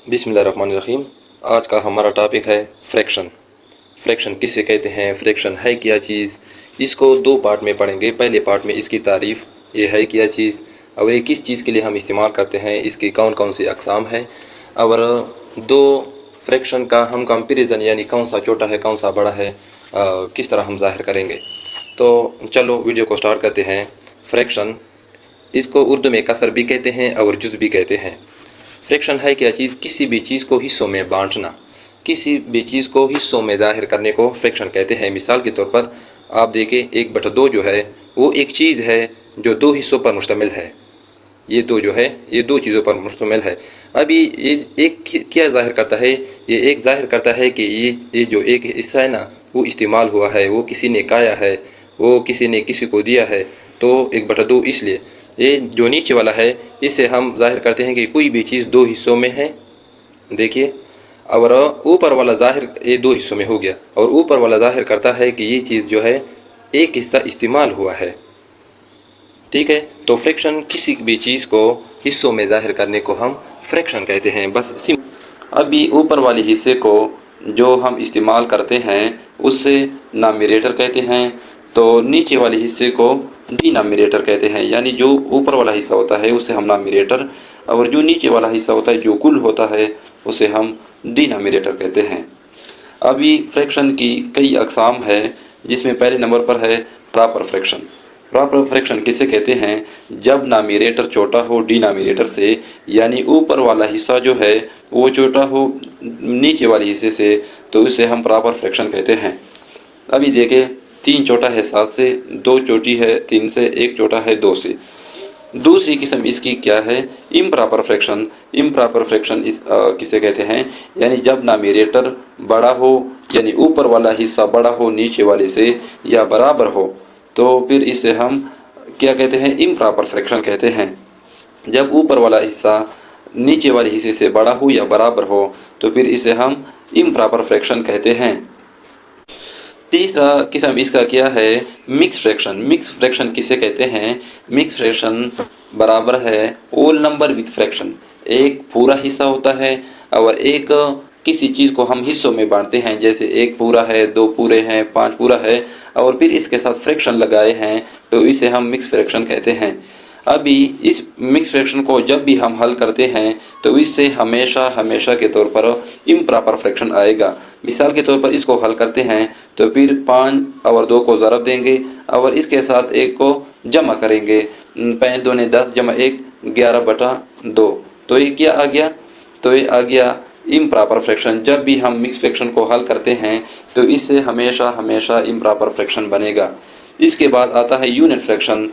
बिस्मिल्लाहिर्रहमानिर्रहीम। आज का हमारा टॉपिक है फ्रैक्शन। फ्रैक्शन किसे कहते हैं, फ्रैक्शन है क्या चीज़। इसको दो पार्ट में पढ़ेंगे। पहले पार्ट में इसकी तारीफ़, ये है क्या चीज़, और ये किस चीज़ के लिए हम इस्तेमाल करते हैं, इसकी कौन कौन सी अक़साम है, और दो फ्रैक्शन का हम कंपेरिज़न यानी कौन सा छोटा है कौन सा बड़ा है किस तरह हम ज़ाहिर करेंगे। तो चलो वीडियो को स्टार्ट करते हैं। फ्रैक्शन, इसको उर्दू में कसर भी कहते हैं और जुज़ भी कहते हैं। फ्रैक्शन है क्या चीज़, किसी भी चीज़ को हिस्सों में बांटना, किसी भी चीज़ को हिस्सों में ज़ाहिर करने को फ्रैक्शन कहते हैं। मिसाल के तौर पर आप देखिए 1/2 जो है वो एक चीज़ है जो दो हिस्सों पर मुश्तमिल है। ये दो जो है ये दो चीज़ों पर मुश्तमिल है। अभी ये एक क्या ज़ाहिर करता है, ये एक ज़ाहिर करता है कि ये जो एक हिस्सा है ना वो इस्तेमाल हुआ है, वो किसी ने खाया है, वो किसी ने किसी को दिया है, तो 1/2। इसलिए ये जो नीचे वाला है इससे हम जाहिर करते हैं कि कोई भी चीज़ दो हिस्सों में है। देखिए, और ऊपर वाला जाहिर ये दो हिस्सों में हो गया, और ऊपर वाला जाहिर करता है कि ये चीज़ जो है एक हिस्सा इस्तेमाल हुआ है। ठीक है, तो फ्रैक्शन किसी भी चीज़ को हिस्सों में जाहिर करने को हम फ्रैक्शन कहते हैं। बस अभी ऊपर वाले हिस्से को जो हम इस्तेमाल करते हैं उससे नामिनेटर कहते हैं, तो नीचे वाले हिस्से को डिनोमिनेटर कहते हैं। यानी जो ऊपर वाला हिस्सा होता है उसे हम नामिनेटर, और जो नीचे वाला हिस्सा होता है जो कुल होता है उसे हम डिनोमिनेटर कहते हैं। अभी फ्रैक्शन की कई अक़साम है, जिसमें पहले नंबर पर है प्रॉपर फ्रैक्शन। प्रॉपर फ्रैक्शन किसे कहते हैं, जब नामिनेटर छोटा हो डिनोमिनेटर से, यानी ऊपर वाला हिस्सा जो है वो छोटा हो नीचे वाले हिस्से से, तो इसे हम प्रॉपर फ्रैक्शन कहते हैं। अभी देखें, 3 छोटा है 7 से, 2 छोटी है 3 से, 1 छोटा है 2 से। दूसरी किस्म इसकी क्या है, इम्प्रॉपर फ्रैक्शन। इम्प्रॉपर फ्रैक्शन किसे कहते हैं, यानी जब नामिनेटर बड़ा हो, यानी ऊपर वाला हिस्सा बड़ा हो नीचे वाले से या बराबर हो, तो फिर इसे हम क्या कहते हैं, इम्प्रॉपर फ्रैक्शन कहते हैं। जब ऊपर वाला हिस्सा नीचे वाले हिस्से से बड़ा हो या बराबर हो, तो फिर इसे हम इम्प्रॉपर फ्रैक्शन कहते हैं। तीसरा किस्म इसका क्या है, मिक्स फ्रैक्शन। मिक्स फ्रैक्शन किसे कहते हैं, मिक्स फ्रैक्शन बराबर है ओल नंबर विथ फ्रैक्शन। एक पूरा हिस्सा होता है और एक किसी चीज़ को हम हिस्सों में बांटते हैं, जैसे 1 पूरा है, 2 पूरे हैं, 5 पूरा है, और फिर इसके साथ फ्रैक्शन लगाए हैं, तो इसे हम मिक्स फ्रैक्शन कहते हैं। अभी इस मिक्स फ्रैक्शन को जब भी हम हल करते हैं तो इससे हमेशा हमेशा के तौर पर इम्प्रॉपर फ्रैक्शन आएगा। मिसाल के तौर पर इसको हल करते हैं तो फिर 5 और 2 को ज़रब देंगे और इसके साथ 1 को जमा करेंगे। 5 दूने 10 जमा 1 11/2। तो ये क्या आ गया, तो ये आ गया इम्प्रॉपर फ्रैक्शन। जब भी हम मिक्स फ्रैक्शन को हल करते हैं तो इससे हमेशा हमेशा इम्प्रॉपर फ्रैक्शन बनेगा। इसके बाद आता है यूनिट फ्रैक्शन।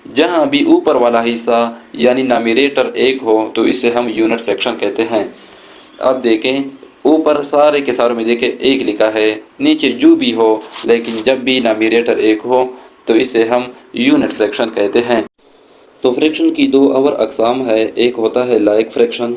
जहाँ भी ऊपर वाला हिस्सा यानी नामिनेटर 1 हो तो इसे हम यूनिट फ्रैक्शन कहते हैं। अब देखें, ऊपर सारे के सारों में देखें 1 लिखा है, नीचे जो भी हो, लेकिन जब भी नामिनेटर 1 हो तो इसे हम यूनिट फ्रैक्शन कहते हैं। तो फ्रैक्शन की 2 और अक़साम है। एक होता है लाइक फ्रैक्शन।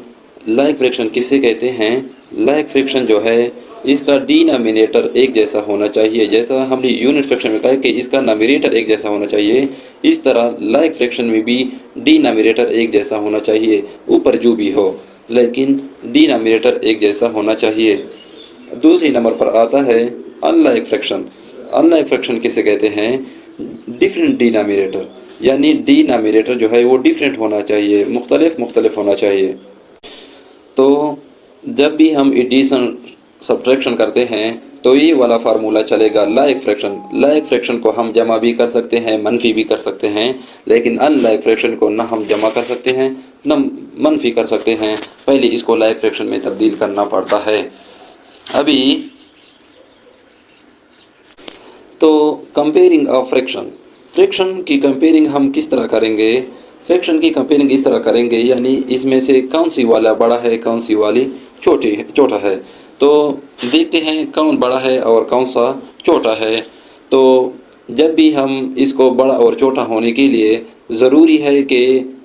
लाइक फ्रैक्शन किसे कहते हैं, लाइक फ्रैक्शन जो है इसका डिनोमिनेटर एक जैसा होना चाहिए। जैसा हमने यूनिट फ्रैक्शन में कहा कि इसका नामिनेटर एक जैसा होना चाहिए, इस तरह लाइक फ्रैक्शन में भी डिनोमिनेटर एक जैसा होना चाहिए, ऊपर जो भी हो, लेकिन डिनोमिनेटर एक जैसा होना चाहिए। दूसरे नंबर पर आता है अनलाइक फ्रैक्शन। अनलाइक फ्रैक्शन किसे कहते हैं, डिफरेंट डिनोमिनेटर, यानी डिनोमिनेटर जो है वो डिफरेंट होना चाहिए, मुख्तलिफ होना चाहिए। तो जब भी हम एडिशन सब्ट्रैक्शन करते हैं तो ये वाला फार्मूला चलेगा लाइक फ्रैक्शन। लाइक फ्रैक्शन को हम जमा भी कर सकते हैं, मनफी भी कर सकते हैं, लेकिन अनलाइक फ्रैक्शन को ना हम जमा कर सकते हैं न मनफी कर सकते हैं। पहले इसको लाइक फ्रैक्शन में तब्दील करना पड़ता है। अभी तो कंपेयरिंग ऑफ फ्रैक्शन, फ्रैक्शन की कंपेयरिंग हम किस तरह करेंगे, फ्रैक्शन की कंपेयरिंग इस तरह करेंगे, यानी इसमें से कौन सी वाला बड़ा है कौन सी वाली छोटा है। तो देखते हैं कौन बड़ा है और कौन सा छोटा है। तो जब भी हम इसको बड़ा और छोटा होने के लिए ज़रूरी है कि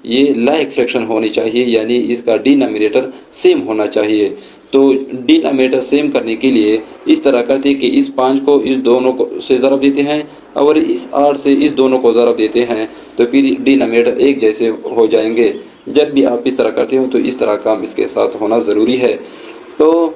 ये लाइक फ्रैक्शन होनी चाहिए, यानी इसका डिनोमिनेटर सेम होना चाहिए। तो डिनोमिनेटर सेम करने के लिए इस तरह करते हैं कि इस 5 को इस दोनों को से ज़रब देते हैं और इस 8 से इस दोनों को ज़रब देते हैं, तो फिर डिनोमिनेटर एक जैसे हो जाएंगे। जब भी आप इस तरह करते हो तो इस तरह काम इसके साथ होना ज़रूरी है। तो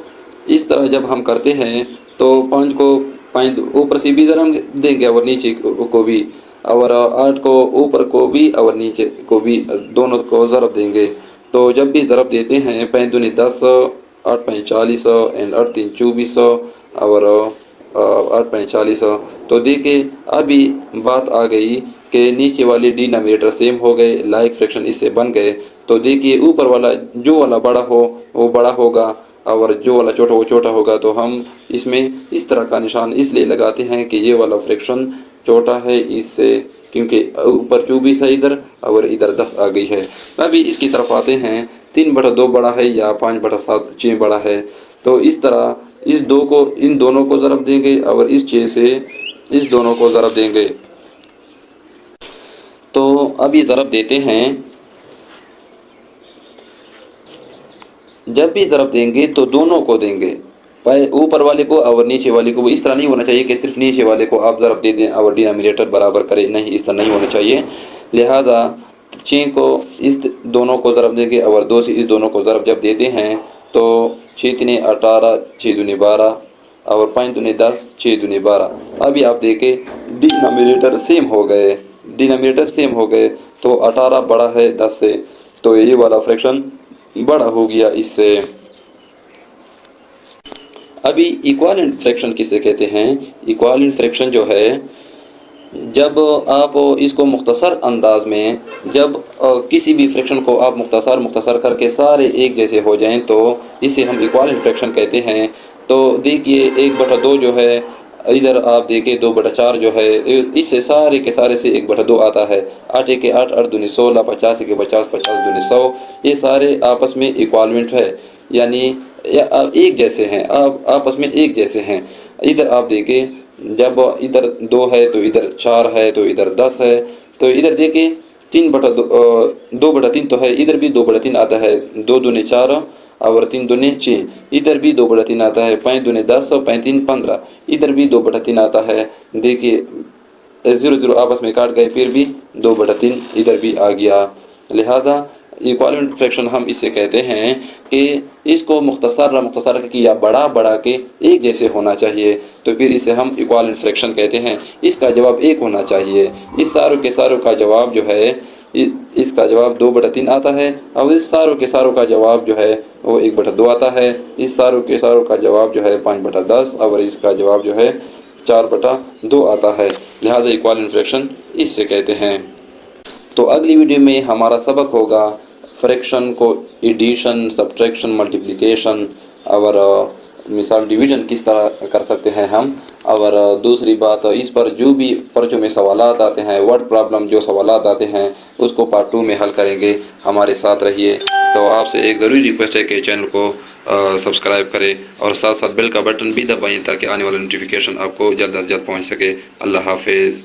इस तरह जब हम करते हैं तो 5 को 5 ऊपर से भी ज़रा हम देंगे और नीचे को भी, और 8 को ऊपर को भी और नीचे को भी, दोनों को ज़रब देंगे। तो जब भी ज़रब देते हैं 5 दूनी 10, 8 पंच 40 एंड 8 तीन 24 और 8 पंच 40। तो देखिए अभी बात आ गई कि नीचे वाले डिनोमिनेटर सेम हो गए, लाइक फ्रैक्शन इससे बन गए। तो देखिए ऊपर वाला जो वाला बड़ा हो वो बड़ा होगा और जो वाला छोटा वो छोटा होगा। तो हम इसमें इस तरह का निशान इसलिए लगाते हैं कि ये वाला फ्रैक्शन छोटा है इससे, क्योंकि ऊपर 24 है इधर और इधर 10 आ गई है। अभी इसकी तरफ आते हैं, 3/2 बड़ा है या 5/7 6 बड़ा है। तो इस तरह इस दो को इन दोनों को ज़रब देंगे और इस 6 से इस दोनों को ज़रब देंगे। तो अब ये ज़रब देते हैं, जब भी ज़रब देंगे तो दोनों को देंगे, ऊपर वाले को और नीचे वाले को। इस तरह नहीं होना चाहिए कि सिर्फ नीचे वाले को आप ज़रब दे दें और डिनोमिनेटर बराबर करें, नहीं, इस तरह नहीं होना चाहिए। लिहाजा 6 को इस दोनों को ज़रब देंगे और 2 से इस दोनों को ज़रब जब देते हैं तो 6 तीन 18, 6 दूनी 12 और 5 दूनी 10, 6 दूनी 12। अभी आप देखें डिनोमिनेटर सेम हो गए, डिनोमिनेटर सेम हो गए। तो 18 बड़ा है 10 से, तो ये वाला फ्रैक्शन बड़ा हो गया इससे। अभी इक्वालेंट फ्रैक्शन किसे कहते हैं? इक्वालेंट फ्रैक्शन जो है, जब आप इसको मुख्तसर अंदाज में, जब किसी भी फ्रैक्शन को आप मुख्तसर करके सारे एक जैसे हो जाएं तो इसे हम इक्वालेंट फ्रैक्शन कहते हैं। तो देखिए 1/2 जो है, इधर आप देखिए 2/4 जो है, इससे सारे के सारे से 1/2 आता है। 8 के 8, 8 दूनी 16, 50 के 50, 50 दूनी 100। ये सारे आपस में इक्वालेंट है, यानी एक जैसे हैं, आप आपस में एक जैसे हैं। इधर आप देखिए जब इधर 2 है तो इधर 4 है तो इधर 10 है। तो इधर देखिए 2/3 तो है, इधर भी 2/3 आता है। 2 दूनी 4 और 3 दूनी 6, इधर भी 2/3 आता है। 5 दूनी 10 और 5 3 15, इधर भी 2/3 आता है। देखिए 0 आपस में काट गए, फिर भी 2/3 इधर भी आ गया। लिहाजा इक्वालेंट फ्रैक्शन हम इसे कहते हैं कि इसको मुख्तसर किया बड़ा के एक जैसे होना चाहिए, तो फिर इसे हम इक्वालेंट फ्रैक्शन कहते हैं। इसका जवाब 1 होना चाहिए। इस सारों के सारों का जवाब जो है, इसका जवाब 2/3 आता है और इस सारों के सारों का जवाब जो है वो 1/2 आता है। इस सारों के सारों का जवाब जो है 5/10 और इसका जवाब जो है 4/2 आता है। लिहाजा इक्वालेंट फ्रैक्शन इससे कहते हैं। तो अगली वीडियो में हमारा सबक होगा फ्रैक्शन को एडिशन, सब्ट्रैक्शन, मल्टीप्लिकेशन और मिसाल डिवीज़न किस तरह कर सकते हैं हम। और दूसरी बात, इस पर जो भी पर्चों में सवालात आते हैं, वर्ड प्रॉब्लम जो सवालात आते हैं, उसको पार्ट 2 में हल करेंगे। हमारे साथ रहिए। तो आपसे एक ज़रूरी रिक्वेस्ट है कि चैनल को सब्सक्राइब करें और साथ साथ बेल का बटन भी दबाएं ताकि आने वाला नोटिफिकेशन आपको जल्द अज जल्द पहुँच सके। अल्लाह हाफिज़।